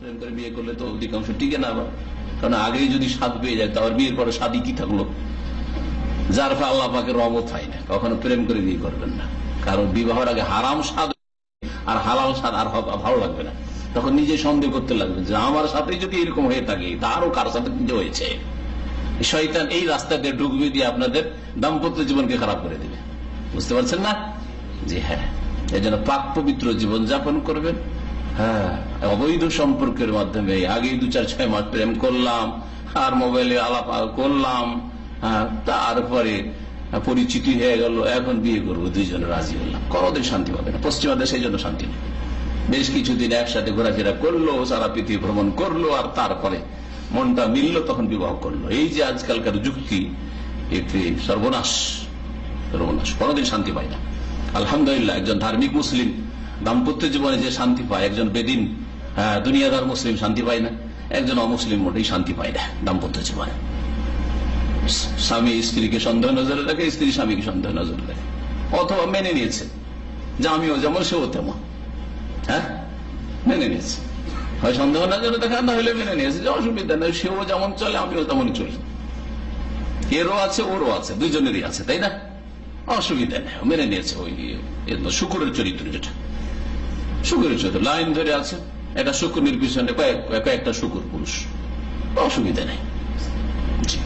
প্রেম করে বিয়ে করলে তো অধিকাংশ টিকে না, আবার কারণ আগেই যদি স্বাদ পেয়ে যায় তাহলে বিয়ের পরে স্বাদই কি থাকলো, যার ফলে আল্লাহ পাকের রহমত হয় না। কখনো প্রেম করে বিয়ে করবেন না, কারণ বিবাহের আগে হারাম স্বাদ আর হালাল স্বাদ আর ভালো লাগবে না। তখন নিজে সন্দেহ করতে লাগবে যে আমার সাথে যদি এরকম হয়ে থাকে তারও কার সাথে কিন্তু হয়েছে। শয়তান এই রাস্তা দিয়ে ঢুকবে, দিয়ে আপনাদের দাম্পত্য জীবনকে খারাপ করে দেবে। বুঝতে পারছেন না? জি হ্যাঁ, এই জন্য পাক পবিত্র জীবন যাপন করবেন। হ্যাঁ, অবৈধ সম্পর্কের মাধ্যমে আগে 2-4-6 মাস প্রেম করলাম আর মোবাইলে আলাপ করলাম, তারপরে পরিচিতি হয়ে গেল, এখন বিয়ে করবো, দুইজনে রাজি হলাম, কোনদিন শান্তি পাবে না। পশ্চিমা দেশে এই জন্য শান্তি নেই। বেশ কিছুদিন একসাথে ঘোরাফেরা করলো, সারা পৃথিবী ভ্রমণ করলো, আর তারপরে মনটা মিলল, তখন বিবাহ করলো। এই যে আজকালকার যুক্তি, এতে সর্বনাশ, সর্বনাশ, কোনদিন শান্তি পায় না। আলহামদুলিল্লাহ, একজন ধার্মিক মুসলিম দাম্পত্য জীবনে যে শান্তি পায়, একজন বেদিন দুনিয়াদার মুসলিম শান্তি পায় না, একজন অমুসলিম মোটেই শান্তি পায় না দাম্পত্য জীবনে। স্বামী স্ত্রীকে সন্দেহ নজরে রাখে, স্ত্রী স্বামীকে সন্দেহ নজরে রাখে, অথবা মেনে নিয়েছে যে আমিও যেমন সেও তেমন। হ্যাঁ, মেনে নিয়েছে, হয় সন্দেহ নজরে দেখা, না হলে মেনে নিয়েছে যে অসুবিধা নেই, সেও যেমন চলে আমিও তেমনই চলি, এরও আছে ওরও আছে, দুইজনেরই আছে, তাই না? অসুবিধা নেই, মেনে নিয়েছে। ওই শুকুরের চরিত্র, যেটা শুকুরের চরিত্র লাইন ধরে আছে, এটা শুকুরের পিছনে কয়েকটা শুকুর পুরুষ, অসুবিধা নেই।